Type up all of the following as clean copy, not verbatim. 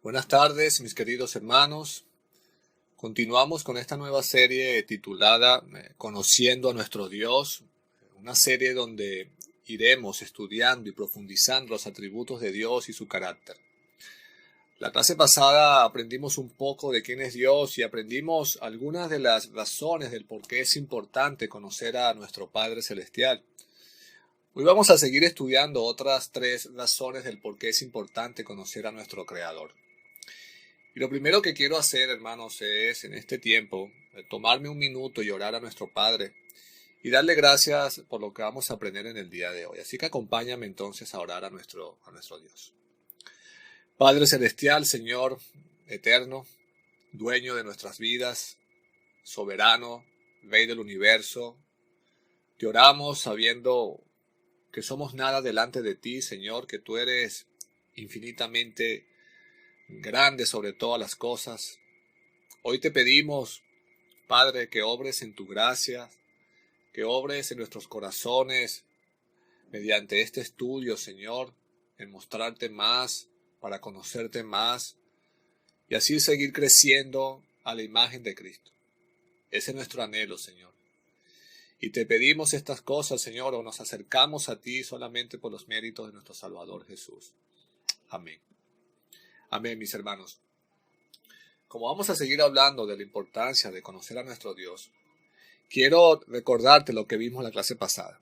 Buenas tardes, mis queridos hermanos. Continuamos con esta nueva serie titulada Conociendo a nuestro Dios, una serie donde iremos estudiando y profundizando los atributos de Dios y su carácter. La clase pasada aprendimos un poco de quién es Dios y aprendimos algunas de las razones del por qué es importante conocer a nuestro Padre Celestial. Hoy vamos a seguir estudiando otras 3 razones del por qué es importante conocer a nuestro Creador. Y lo primero que quiero hacer, hermanos, es en este tiempo tomarme un minuto y orar a nuestro Padre y darle gracias por lo que vamos a aprender en el día de hoy. Así que acompáñame entonces a orar a nuestro Dios. Padre Celestial, Señor eterno, dueño de nuestras vidas, soberano, Rey del universo, te oramos sabiendo que somos nada delante de ti, Señor, que tú eres infinitamente grande sobre todas las cosas. Hoy te pedimos, Padre, que obres en tu gracia, que obres en nuestros corazones mediante este estudio, Señor, en mostrarte más, para conocerte más y así seguir creciendo a la imagen de Cristo. Ese es nuestro anhelo, Señor. Y te pedimos estas cosas, Señor, o nos acercamos a ti solamente por los méritos de nuestro Salvador Jesús. Amén. Amén, mis hermanos. Como vamos a seguir hablando de la importancia de conocer a nuestro Dios, quiero recordarte lo que vimos en la clase pasada.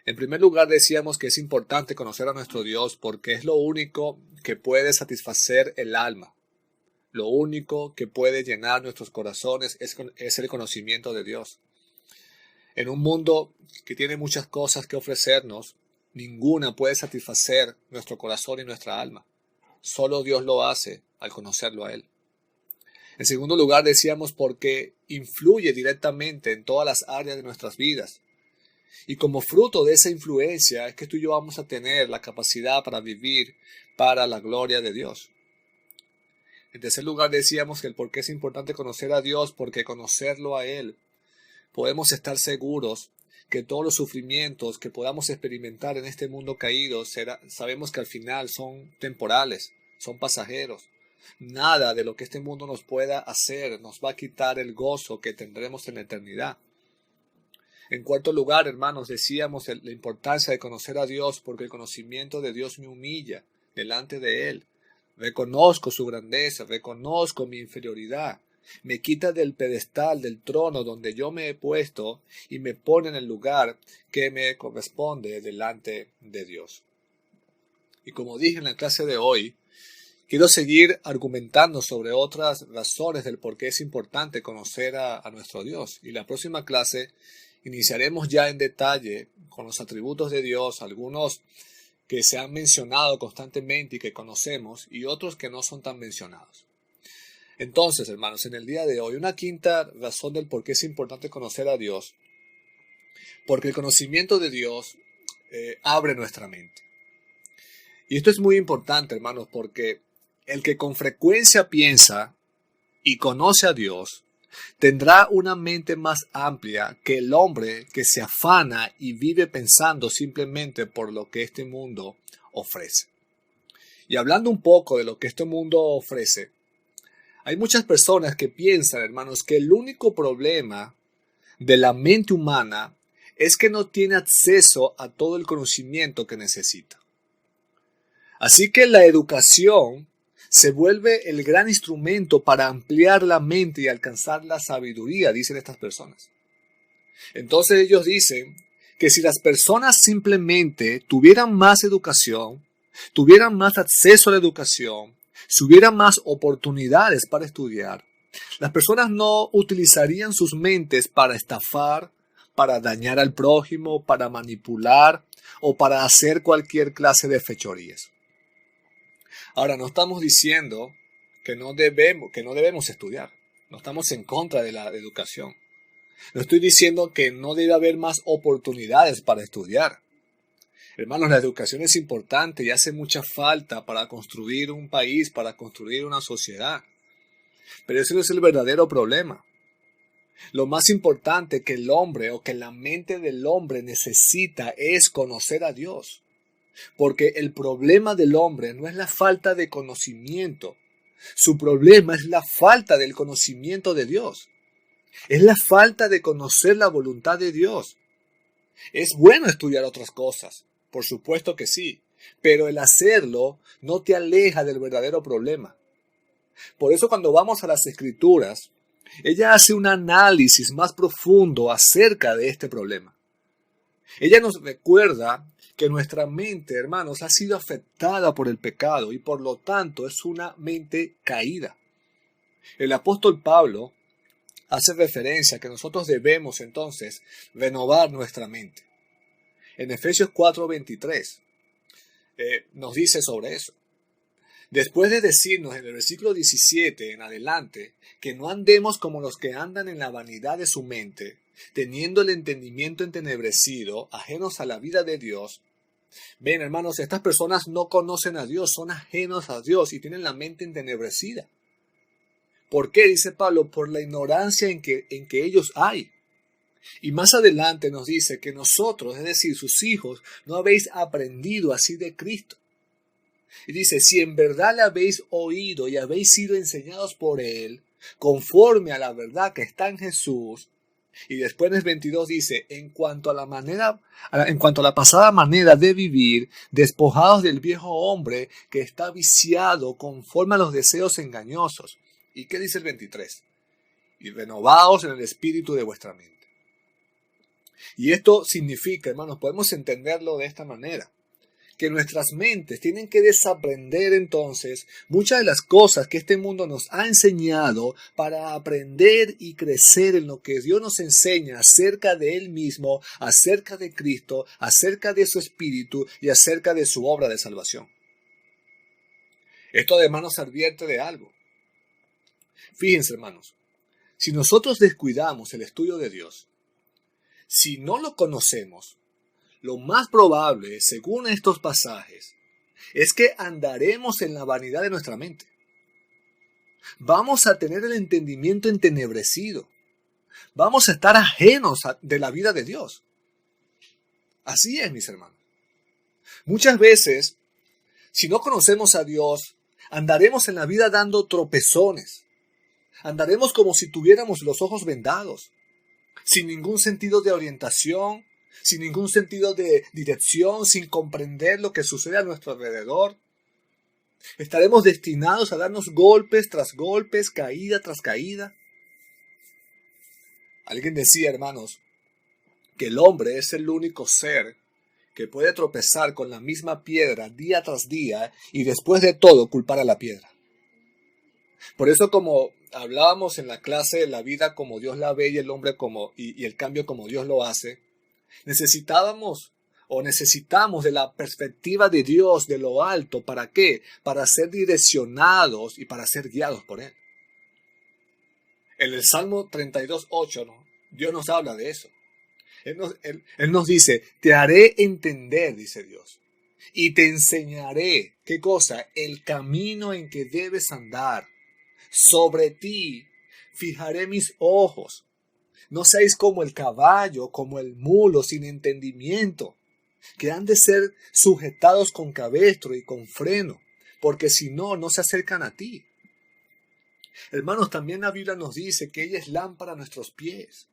En primer lugar, decíamos que es importante conocer a nuestro Dios porque es lo único que puede satisfacer el alma. Lo único que puede llenar nuestros corazones es el conocimiento de Dios. En un mundo que tiene muchas cosas que ofrecernos, ninguna puede satisfacer nuestro corazón y nuestra alma. Solo Dios lo hace al conocerlo a Él. En segundo lugar, decíamos porque influye directamente en todas las áreas de nuestras vidas. Y como fruto de esa influencia es que tú y yo vamos a tener la capacidad para vivir para la gloria de Dios. En tercer lugar, decíamos que el por qué es importante conocer a Dios, porque conocerlo a Él podemos estar seguros que todos los sufrimientos que podamos experimentar en este mundo caído, sabemos que al final son temporales, son pasajeros. Nada de lo que este mundo nos pueda hacer nos va a quitar el gozo que tendremos en la eternidad. En cuarto lugar, hermanos, decíamos la importancia de conocer a Dios porque el conocimiento de Dios me humilla delante de Él. Reconozco su grandeza, reconozco mi inferioridad. Me quita del pedestal, del trono donde yo me he puesto y me pone en el lugar que me corresponde delante de Dios. Y como dije en la clase de hoy, quiero seguir argumentando sobre otras razones del por qué es importante conocer a nuestro Dios. Y la próxima clase iniciaremos ya en detalle con los atributos de Dios, algunos que se han mencionado constantemente y que conocemos y otros que no son tan mencionados. Entonces, hermanos, en el día de hoy, una quinta razón del por qué es importante conocer a Dios, porque el conocimiento de Dios abre nuestra mente. Y esto es muy importante, hermanos, porque el que con frecuencia piensa y conoce a Dios, tendrá una mente más amplia que el hombre que se afana y vive pensando simplemente por lo que este mundo ofrece. Y hablando un poco de lo que este mundo ofrece, hay muchas personas que piensan, hermanos, que el único problema de la mente humana es que no tiene acceso a todo el conocimiento que necesita. Así que la educación se vuelve el gran instrumento para ampliar la mente y alcanzar la sabiduría, dicen estas personas. Entonces ellos dicen que si las personas simplemente tuvieran más educación, tuvieran más acceso a la educación, si hubieran más oportunidades para estudiar, las personas no utilizarían sus mentes para estafar, para dañar al prójimo, para manipular o para hacer cualquier clase de fechorías. Ahora, no estamos diciendo que no debemos estudiar. No estamos en contra de la educación. No estoy diciendo que no debe haber más oportunidades para estudiar. Hermanos, la educación es importante y hace mucha falta para construir un país, para construir una sociedad. Pero ese no es el verdadero problema. Lo más importante que el hombre o que la mente del hombre necesita es conocer a Dios. Porque el problema del hombre no es la falta de conocimiento. Su problema es la falta del conocimiento de Dios. Es la falta de conocer la voluntad de Dios. Es bueno estudiar otras cosas, por supuesto que sí, pero el hacerlo no te aleja del verdadero problema. Por eso cuando vamos a las Escrituras, ella hace un análisis más profundo acerca de este problema. Ella nos recuerda que nuestra mente, hermanos, ha sido afectada por el pecado y por lo tanto es una mente caída. El apóstol Pablo hace referencia a que nosotros debemos entonces renovar nuestra mente. En Efesios 4:23 nos dice sobre eso. Después de decirnos en el versículo 17 en adelante que no andemos como los que andan en la vanidad de su mente, teniendo el entendimiento entenebrecido, ajenos a la vida de Dios. Ven, hermanos, estas personas no conocen a Dios, son ajenos a Dios y tienen la mente entenebrecida. ¿Por qué? Dice Pablo, por la ignorancia en que ellos hay. Y más adelante nos dice que nosotros, es decir, sus hijos, no habéis aprendido así de Cristo. Y dice, si en verdad le habéis oído y habéis sido enseñados por Él, conforme a la verdad que está en Jesús. Y después en el 22 dice, en cuanto a la pasada manera de vivir, despojados del viejo hombre que está viciado conforme a los deseos engañosos. ¿Y qué dice el 23? Y renovaos en el espíritu de vuestra mente. Y esto significa, hermanos, podemos entenderlo de esta manera, que nuestras mentes tienen que desaprender entonces muchas de las cosas que este mundo nos ha enseñado para aprender y crecer en lo que Dios nos enseña acerca de Él mismo, acerca de Cristo, acerca de su Espíritu y acerca de su obra de salvación. Esto además nos advierte de algo. Fíjense, hermanos, si nosotros descuidamos el estudio de Dios, si no lo conocemos, lo más probable, según estos pasajes, es que andaremos en la vanidad de nuestra mente. Vamos a tener el entendimiento entenebrecido. Vamos a estar ajenos de la vida de Dios. Así es, mis hermanos. Muchas veces, si no conocemos a Dios, andaremos en la vida dando tropezones. Andaremos como si tuviéramos los ojos vendados, sin ningún sentido de orientación, sin ningún sentido de dirección, sin comprender lo que sucede a nuestro alrededor. Estaremos destinados a darnos golpes tras golpes, caída tras caída. Alguien decía, hermanos, que el hombre es el único ser que puede tropezar con la misma piedra día tras día y después de todo culpar a la piedra. Por eso, como hablábamos en la clase de la vida como Dios la ve y el hombre y el cambio como Dios lo hace, necesitamos de la perspectiva de Dios de lo alto. ¿Para qué? Para ser direccionados y para ser guiados por Él. En el Salmo 32:8, ¿no? Dios nos habla de eso. Él nos dice, te haré entender, dice Dios, y te enseñaré, ¿qué cosa? El camino en que debes andar. Sobre ti fijaré mis ojos. No seáis como el caballo, como el mulo, sin entendimiento, que han de ser sujetados con cabestro y con freno, porque si no, no se acercan a ti. Hermanos, también la Biblia nos dice que ella es lámpara a nuestros pies.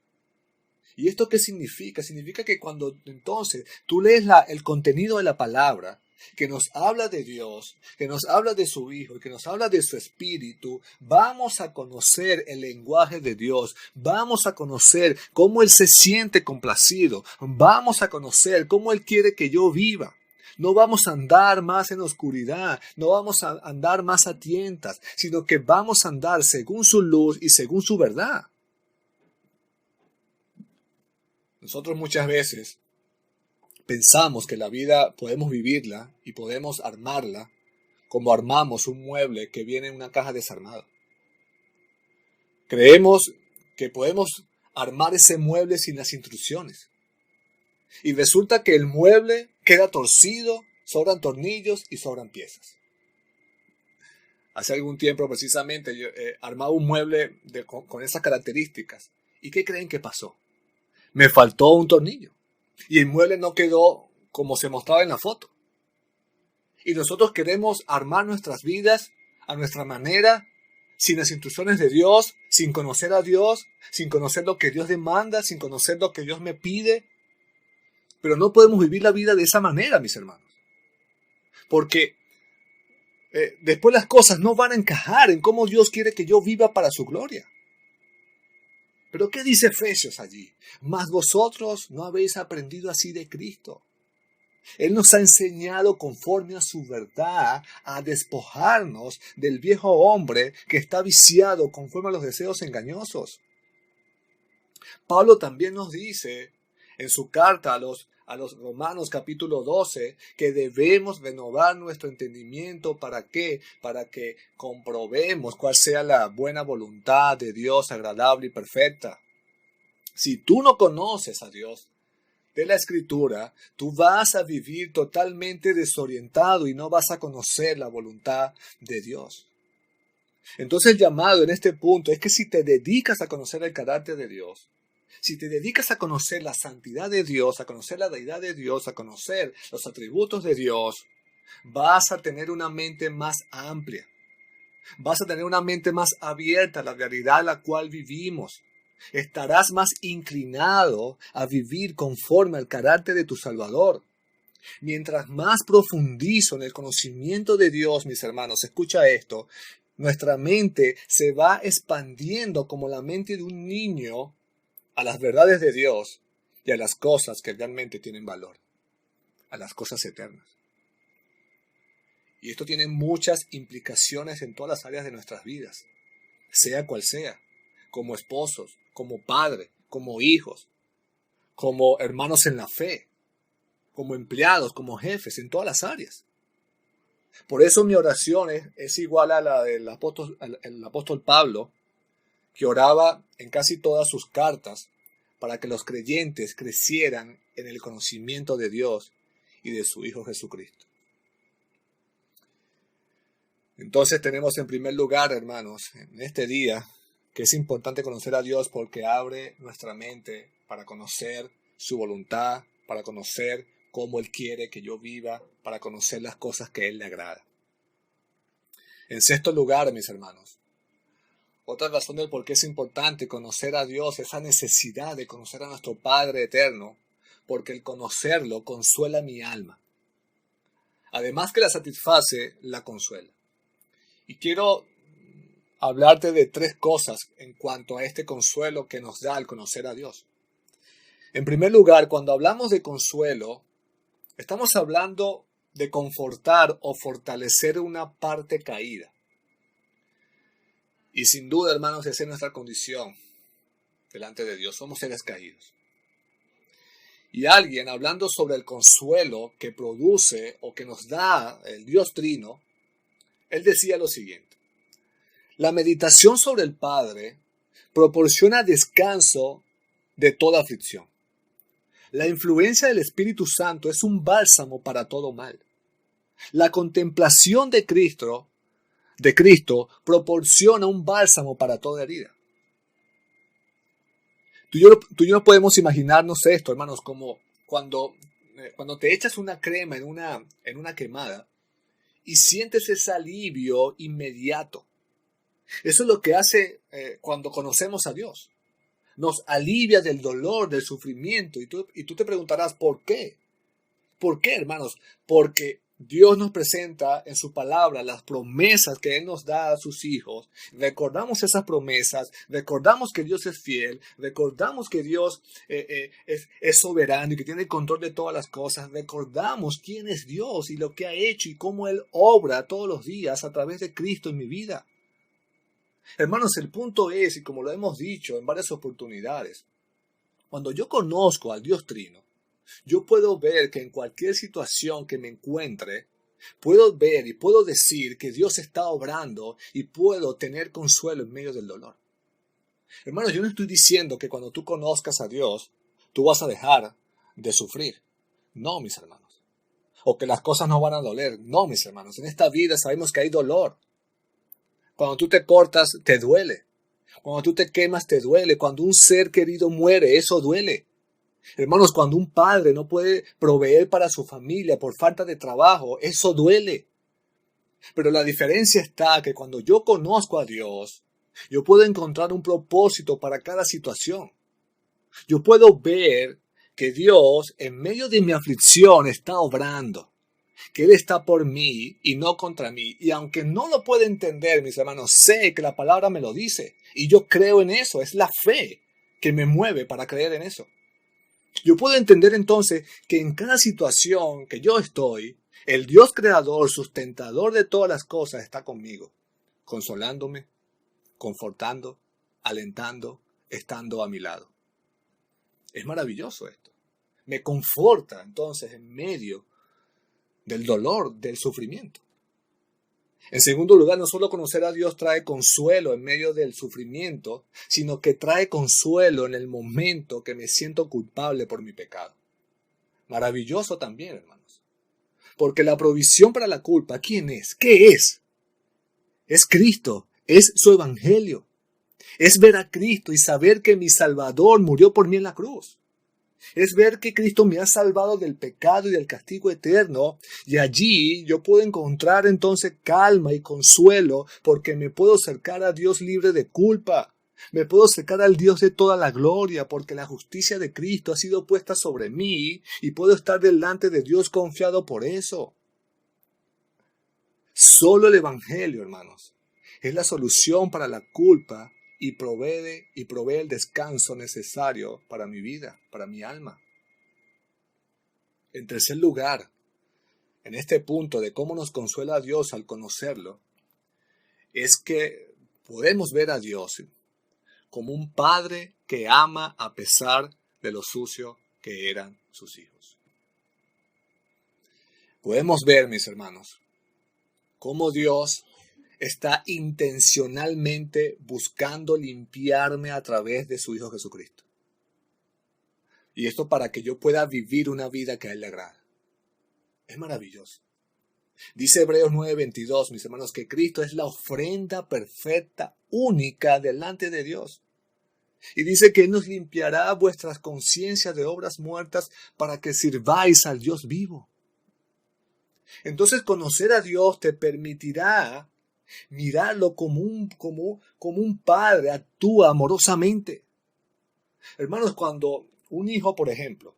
¿Y esto qué significa? Significa que cuando entonces tú lees el contenido de la palabra, que nos habla de Dios, que nos habla de su Hijo, que nos habla de su Espíritu, vamos a conocer el lenguaje de Dios, vamos a conocer cómo Él se siente complacido, vamos a conocer cómo Él quiere que yo viva. No vamos a andar más en oscuridad, no vamos a andar más a tientas, sino que vamos a andar según su luz y según su verdad. Nosotros muchas veces pensamos que la vida podemos vivirla y podemos armarla como armamos un mueble que viene en una caja desarmada. Creemos que podemos armar ese mueble sin las instrucciones. Y resulta que el mueble queda torcido, sobran tornillos y sobran piezas. Hace algún tiempo precisamente yo armaba un mueble con esas características. ¿Y qué creen que pasó? Me faltó un tornillo. Y el mueble no quedó como se mostraba en la foto. Y nosotros queremos armar nuestras vidas a nuestra manera, sin las instrucciones de Dios, sin conocer a Dios, sin conocer lo que Dios demanda, sin conocer lo que Dios me pide. Pero no podemos vivir la vida de esa manera, mis hermanos. Porque después las cosas no van a encajar en cómo Dios quiere que yo viva para su gloria. Pero ¿qué dice Efesios allí? Mas vosotros no habéis aprendido así de Cristo. Él nos ha enseñado conforme a su verdad a despojarnos del viejo hombre que está viciado conforme a los deseos engañosos. Pablo también nos dice en su carta a los Romanos capítulo 12 que debemos renovar nuestro entendimiento. ¿Para qué? Para que comprobemos cuál sea la buena voluntad de Dios agradable y perfecta. Si tú no conoces a Dios de la Escritura, tú vas a vivir totalmente desorientado y no vas a conocer la voluntad de Dios. Entonces el llamado en este punto es que si te dedicas a conocer el carácter de Dios, si te dedicas a conocer la santidad de Dios, a conocer la deidad de Dios, a conocer los atributos de Dios, vas a tener una mente más amplia. Vas a tener una mente más abierta a la realidad en la cual vivimos. Estarás más inclinado a vivir conforme al carácter de tu Salvador. Mientras más profundizo en el conocimiento de Dios, mis hermanos, escucha esto, nuestra mente se va expandiendo como la mente de un niño a las verdades de Dios y a las cosas que realmente tienen valor, a las cosas eternas. Y esto tiene muchas implicaciones en todas las áreas de nuestras vidas, sea cual sea, como esposos, como padres, como hijos, como hermanos en la fe, como empleados, como jefes, en todas las áreas. Por eso mi oración es igual a la del apóstol Pablo, que oraba en casi todas sus cartas para que los creyentes crecieran en el conocimiento de Dios y de su Hijo Jesucristo. Entonces tenemos en primer lugar, hermanos, en este día, que es importante conocer a Dios porque abre nuestra mente para conocer su voluntad, para conocer cómo Él quiere que yo viva, para conocer las cosas que a Él le agrada. En sexto lugar, mis hermanos, otra razón del por qué es importante conocer a Dios, esa necesidad de conocer a nuestro Padre eterno, porque el conocerlo consuela mi alma. Además que la satisface, la consuela. Y quiero hablarte de tres cosas en cuanto a este consuelo que nos da al conocer a Dios. En primer lugar, cuando hablamos de consuelo, estamos hablando de confortar o fortalecer una parte caída. Y sin duda, hermanos, esa es nuestra condición delante de Dios. Somos seres caídos. Y alguien, hablando sobre el consuelo que produce o que nos da el Dios Trino, él decía lo siguiente: la meditación sobre el Padre proporciona descanso de toda aflicción. La influencia del Espíritu Santo es un bálsamo para todo mal. La contemplación de Cristo proporciona un bálsamo para toda herida. Tú y yo no podemos imaginarnos esto, hermanos, como cuando te echas una crema en una quemada y sientes ese alivio inmediato. Eso es lo que hace cuando conocemos a Dios. Nos alivia del dolor, del sufrimiento. Y tú te preguntarás, ¿por qué? ¿Por qué, hermanos? Porque Dios nos presenta en su palabra las promesas que Él nos da a sus hijos. Recordamos esas promesas, recordamos que Dios es fiel, recordamos que Dios es soberano y que tiene el control de todas las cosas. Recordamos quién es Dios y lo que ha hecho y cómo Él obra todos los días a través de Cristo en mi vida. Hermanos, el punto es, y como lo hemos dicho en varias oportunidades, cuando yo conozco al Dios Trino, yo puedo ver que en cualquier situación que me encuentre, puedo ver y puedo decir que Dios está obrando y puedo tener consuelo en medio del dolor. Hermanos, yo no estoy diciendo que cuando tú conozcas a Dios, tú vas a dejar de sufrir. No, mis hermanos. O que las cosas no van a doler. No, mis hermanos. En esta vida sabemos que hay dolor. Cuando tú te cortas, te duele. Cuando tú te quemas, te duele. Cuando un ser querido muere, eso duele. Hermanos, cuando un padre no puede proveer para su familia por falta de trabajo, eso duele. Pero la diferencia está que cuando yo conozco a Dios, yo puedo encontrar un propósito para cada situación. Yo puedo ver que Dios, en medio de mi aflicción, está obrando. Que Él está por mí y no contra mí. Y aunque no lo pueda entender, mis hermanos, sé que la palabra me lo dice. Y yo creo en eso. Es la fe que me mueve para creer en eso. Yo puedo entender entonces que en cada situación que yo estoy, el Dios creador, sustentador de todas las cosas, está conmigo, consolándome, confortando, alentando, estando a mi lado. Es maravilloso esto. Me conforta entonces en medio del dolor, del sufrimiento. En segundo lugar, no solo conocer a Dios trae consuelo en medio del sufrimiento, sino que trae consuelo en el momento que me siento culpable por mi pecado. Maravilloso también, hermanos. Porque la provisión para la culpa, ¿quién es? ¿Qué es? Es Cristo, es su evangelio. Es ver a Cristo y saber que mi Salvador murió por mí en la cruz. Es ver que Cristo me ha salvado del pecado y del castigo eterno, y allí yo puedo encontrar entonces calma y consuelo porque me puedo acercar a Dios libre de culpa. Me puedo acercar al Dios de toda la gloria porque la justicia de Cristo ha sido puesta sobre mí y puedo estar delante de Dios confiado por eso. Solo el Evangelio, hermanos, es la solución para la culpa y provee el descanso necesario para mi vida, para mi alma. En tercer lugar, en este punto de cómo nos consuela a Dios al conocerlo, es que podemos ver a Dios como un padre que ama a pesar de lo sucio que eran sus hijos. Podemos ver, mis hermanos, cómo Dios está intencionalmente buscando limpiarme a través de su Hijo Jesucristo. Y esto para que yo pueda vivir una vida que a Él le agrada. Es maravilloso. Dice Hebreos 9:22, mis hermanos, que Cristo es la ofrenda perfecta, única delante de Dios. Y dice que Él nos limpiará vuestras conciencias de obras muertas para que sirváis al Dios vivo. Entonces conocer a Dios te permitirá mirarlo como un padre actúa amorosamente. Hermanos, cuando un hijo, por ejemplo,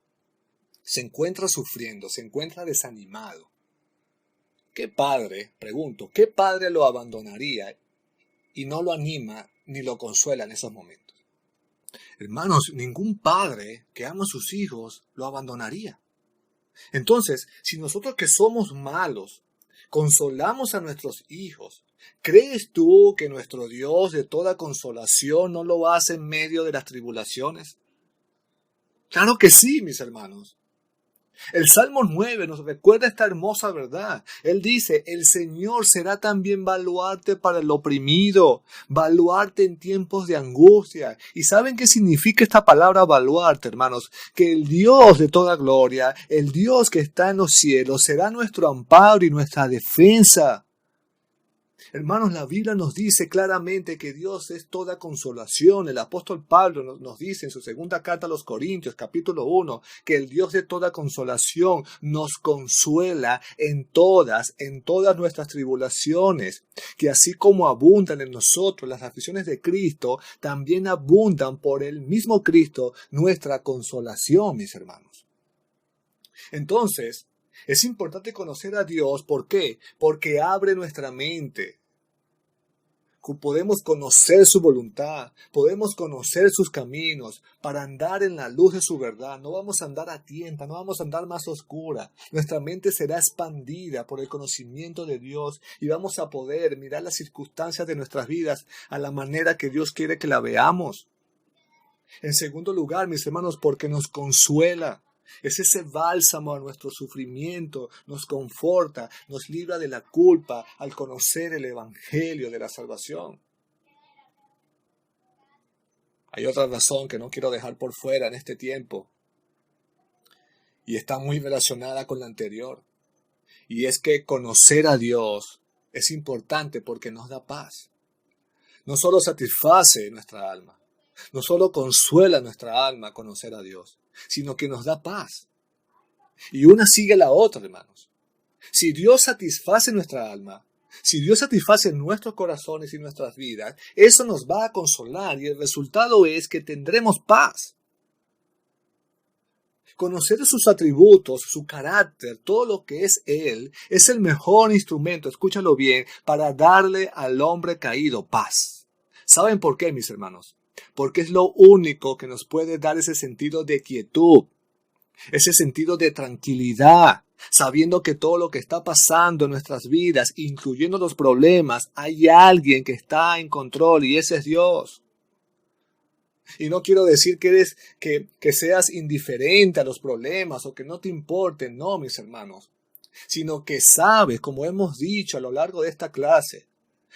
se encuentra sufriendo, se encuentra desanimado, ¿qué padre, pregunto, qué padre lo abandonaría y no lo anima ni lo consuela en esos momentos? Hermanos, ningún padre que ama a sus hijos lo abandonaría. Entonces, si nosotros que somos malos, consolamos a nuestros hijos, ¿crees tú que nuestro Dios de toda consolación no lo hace en medio de las tribulaciones? Claro que sí, mis hermanos. El Salmo 9 nos recuerda esta hermosa verdad. Él dice, el Señor será también baluarte para el oprimido, baluarte en tiempos de angustia. ¿Y saben qué significa esta palabra baluarte, hermanos? Que el Dios de toda gloria, el Dios que está en los cielos, será nuestro amparo y nuestra defensa. Hermanos, la Biblia nos dice claramente que Dios es toda consolación. El apóstol Pablo nos dice en su segunda carta a los Corintios, capítulo 1, que el Dios de toda consolación nos consuela en todas nuestras tribulaciones, que así como abundan en nosotros las aflicciones de Cristo, también abundan por el mismo Cristo nuestra consolación, mis hermanos. Entonces, es importante conocer a Dios. ¿Por qué? Porque abre nuestra mente. Podemos conocer su voluntad, podemos conocer sus caminos para andar en la luz de su verdad. No vamos a andar a tientas, no vamos a andar más oscura. Nuestra mente será expandida por el conocimiento de Dios y vamos a poder mirar las circunstancias de nuestras vidas a la manera que Dios quiere que la veamos. En segundo lugar, mis hermanos, porque nos consuela. Es ese bálsamo a nuestro sufrimiento, nos conforta, nos libra de la culpa al conocer el evangelio de la salvación. Hay otra razón que no quiero dejar por fuera en este tiempo y está muy relacionada con la anterior, y es que conocer a Dios es importante porque nos da paz. No solo satisface nuestra alma, No solo consuela nuestra alma conocer a Dios, sino que nos da paz. Y una sigue a la otra, hermanos. Si Dios satisface nuestra alma, si Dios satisface nuestros corazones y nuestras vidas, eso nos va a consolar y el resultado es que tendremos paz. Conocer sus atributos, su carácter, todo lo que es Él, es el mejor instrumento, escúchalo bien, para darle al hombre caído paz. ¿Saben por qué, mis hermanos? Porque es lo único que nos puede dar ese sentido de quietud, ese sentido de tranquilidad, sabiendo que todo lo que está pasando en nuestras vidas, incluyendo los problemas, hay alguien que está en control y ese es Dios. Y no quiero decir que seas indiferente a los problemas o que no te importen, no, mis hermanos, sino que sabes, como hemos dicho a lo largo de esta clase,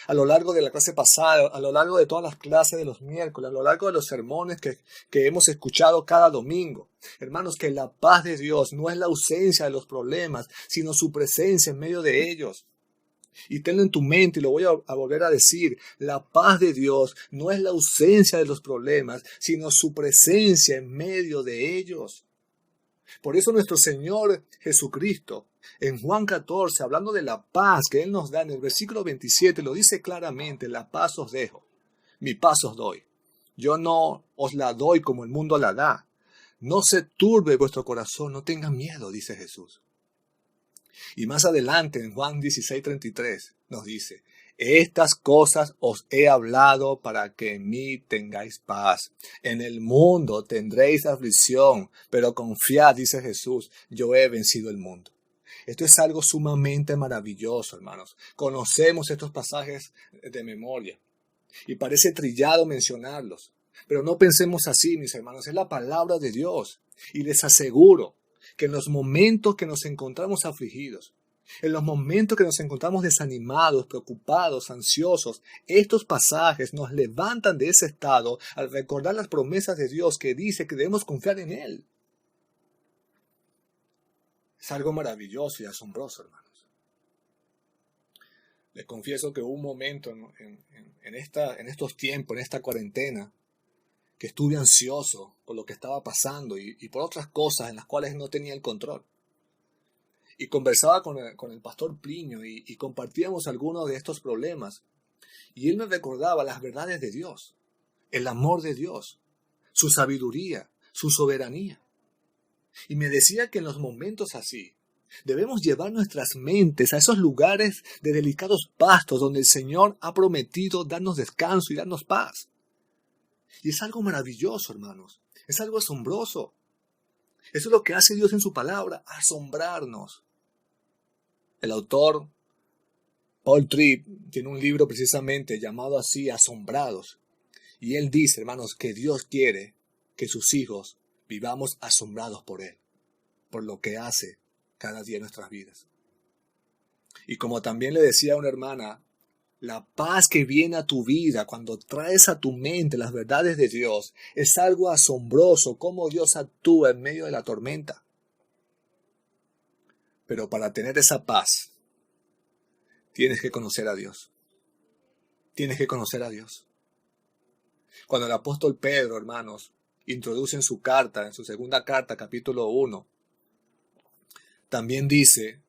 a lo largo de la clase pasada, a lo largo de todas las clases de los miércoles, a lo largo de los sermones que hemos escuchado cada domingo. Hermanos, que la paz de Dios no es la ausencia de los problemas, sino su presencia en medio de ellos. Y tenlo en tu mente y lo voy a volver a decir, la paz de Dios no es la ausencia de los problemas, sino su presencia en medio de ellos. Por eso nuestro Señor Jesucristo, en Juan 14, hablando de la paz que Él nos da, en el versículo 27, lo dice claramente, la paz os dejo, mi paz os doy. Yo no os la doy como el mundo la da. No se turbe vuestro corazón, no tengan miedo, dice Jesús. Y más adelante, en Juan 16:33, nos dice, estas cosas os he hablado para que en mí tengáis paz. En el mundo tendréis aflicción, pero confiad, dice Jesús, yo he vencido el mundo. Esto es algo sumamente maravilloso, hermanos. Conocemos estos pasajes de memoria y parece trillado mencionarlos. Pero no pensemos así, mis hermanos, es la palabra de Dios. Y les aseguro que en los momentos que nos encontramos afligidos, en los momentos que nos encontramos desanimados, preocupados, ansiosos, estos pasajes nos levantan de ese estado al recordar las promesas de Dios que dice que debemos confiar en Él. Es algo maravilloso y asombroso, hermanos. Les confieso que hubo un momento en estos tiempos, en esta cuarentena, que estuve ansioso por lo que estaba pasando y por otras cosas en las cuales no tenía el control. Y conversaba con el pastor Plinio y compartíamos algunos de estos problemas. Y él me recordaba las verdades de Dios, el amor de Dios, su sabiduría, su soberanía. Y me decía que en los momentos así, debemos llevar nuestras mentes a esos lugares de delicados pastos donde el Señor ha prometido darnos descanso y darnos paz. Y es algo maravilloso, hermanos. Es algo asombroso. Eso es lo que hace Dios en su palabra, asombrarnos. El autor Paul Tripp tiene un libro precisamente llamado así, Asombrados. Y él dice, hermanos, que Dios quiere que sus hijos vivamos asombrados por Él, por lo que hace cada día en nuestras vidas. Y como también le decía a una hermana, la paz que viene a tu vida cuando traes a tu mente las verdades de Dios es algo asombroso, cómo Dios actúa en medio de la tormenta. Pero para tener esa paz, tienes que conocer a Dios. Tienes que conocer a Dios. Cuando el apóstol Pedro, hermanos, introduce en su carta, en su segunda carta, capítulo 1, también dice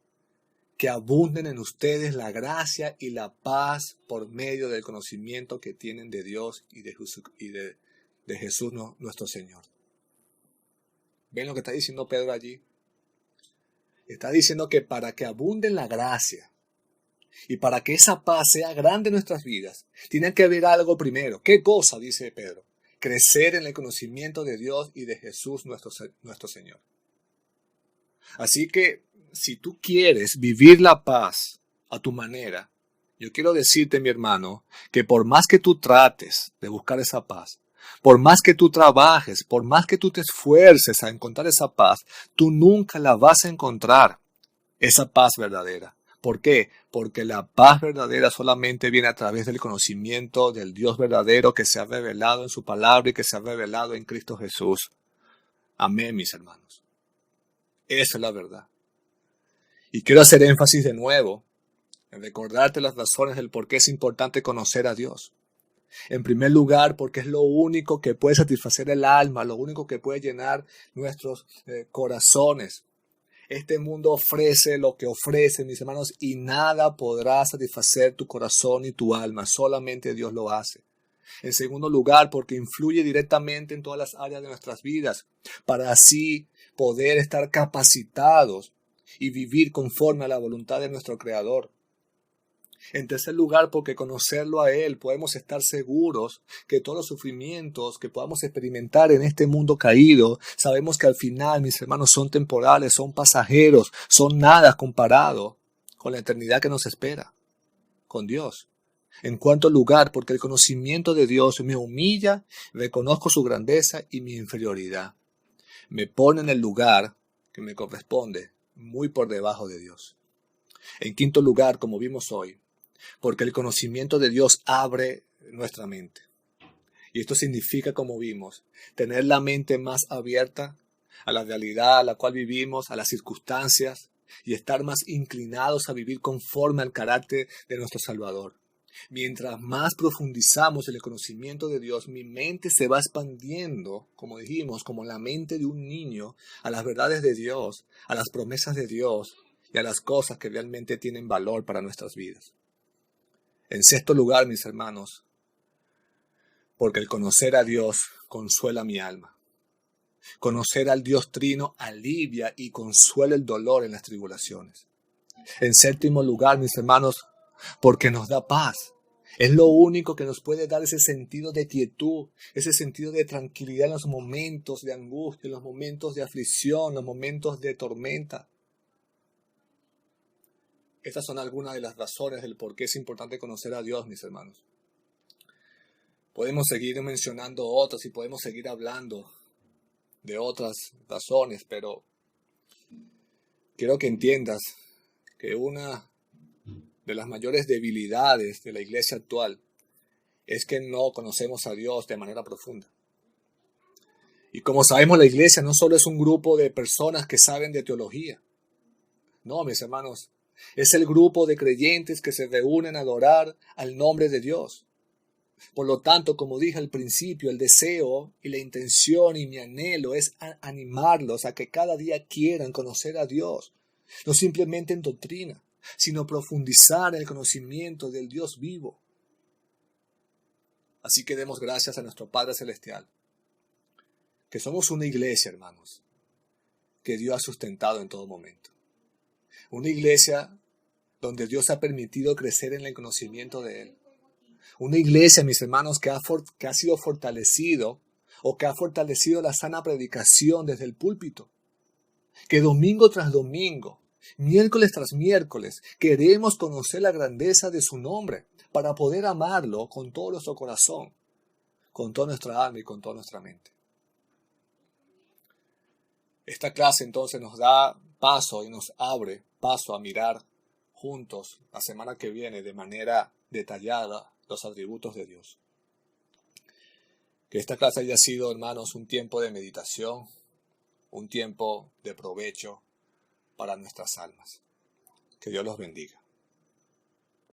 que abunden en ustedes la gracia y la paz por medio del conocimiento que tienen de Dios y de Jesús nuestro Señor. ¿Ven lo que está diciendo Pedro allí? Está diciendo que para que abunden la gracia y para que esa paz sea grande en nuestras vidas, tiene que haber algo primero. ¿Qué cosa? Dice Pedro. Crecer en el conocimiento de Dios y de Jesús nuestro Señor. Así que, si tú quieres vivir la paz a tu manera, yo quiero decirte, mi hermano, que por más que tú trates de buscar esa paz, por más que tú trabajes, por más que tú te esfuerces a encontrar esa paz, tú nunca la vas a encontrar, esa paz verdadera. ¿Por qué? Porque la paz verdadera solamente viene a través del conocimiento del Dios verdadero que se ha revelado en su palabra y que se ha revelado en Cristo Jesús. Amén, mis hermanos. Esa es la verdad. Y quiero hacer énfasis de nuevo en recordarte las razones del por qué es importante conocer a Dios. En primer lugar, porque es lo único que puede satisfacer el alma, lo único que puede llenar nuestros corazones. Este mundo ofrece lo que ofrece, mis hermanos, y nada podrá satisfacer tu corazón y tu alma. Solamente Dios lo hace. En segundo lugar, porque influye directamente en todas las áreas de nuestras vidas, para así poder estar capacitados y vivir conforme a la voluntad de nuestro Creador. En tercer lugar, porque conocerlo a Él podemos estar seguros que todos los sufrimientos que podamos experimentar en este mundo caído, sabemos que al final, mis hermanos, son temporales, son pasajeros, son nada comparado con la eternidad que nos espera, con Dios. En cuarto lugar, porque el conocimiento de Dios me humilla, reconozco su grandeza y mi inferioridad. Me pone en el lugar que me corresponde, muy por debajo de Dios. En quinto lugar, como vimos hoy, porque el conocimiento de Dios abre nuestra mente. Y esto significa, como vimos, tener la mente más abierta a la realidad a la cual vivimos, a las circunstancias, y estar más inclinados a vivir conforme al carácter de nuestro Salvador. Mientras más profundizamos en el conocimiento de Dios, mi mente se va expandiendo, como dijimos, como la mente de un niño, a las verdades de Dios, a las promesas de Dios y a las cosas que realmente tienen valor para nuestras vidas. En sexto lugar, mis hermanos, porque el conocer a Dios consuela mi alma. Conocer al Dios Trino alivia y consuela el dolor en las tribulaciones. En séptimo lugar, mis hermanos, porque nos da paz. Es lo único que nos puede dar ese sentido de quietud, ese sentido de tranquilidad en los momentos de angustia, en los momentos de aflicción, en los momentos de tormenta. Estas son algunas de las razones del por qué es importante conocer a Dios, mis hermanos. Podemos seguir mencionando otras y podemos seguir hablando de otras razones, pero quiero que entiendas que una de las mayores debilidades de la iglesia actual es que no conocemos a Dios de manera profunda. Y como sabemos, la iglesia no solo es un grupo de personas que saben de teología. No, mis hermanos, es el grupo de creyentes que se reúnen a adorar al nombre de Dios. Por lo tanto, como dije al principio, el deseo y la intención y mi anhelo es animarlos a que cada día quieran conocer a Dios, no simplemente en doctrina, sino profundizar en el conocimiento del Dios vivo. Así que demos gracias a nuestro Padre Celestial, que somos una iglesia, hermanos, que Dios ha sustentado en todo momento. Una iglesia donde Dios ha permitido crecer en el conocimiento de Él. Una iglesia, mis hermanos, que ha sido fortalecido o que ha fortalecido la sana predicación desde el púlpito. Que domingo tras domingo, miércoles tras miércoles, queremos conocer la grandeza de su nombre para poder amarlo con todo nuestro corazón, con toda nuestra alma y con toda nuestra mente. Esta clase entonces nos da paso y nos abre paso a mirar juntos la semana que viene de manera detallada los atributos de Dios. Que esta clase haya sido, hermanos, un tiempo de meditación, un tiempo de provecho para nuestras almas. Que Dios los bendiga.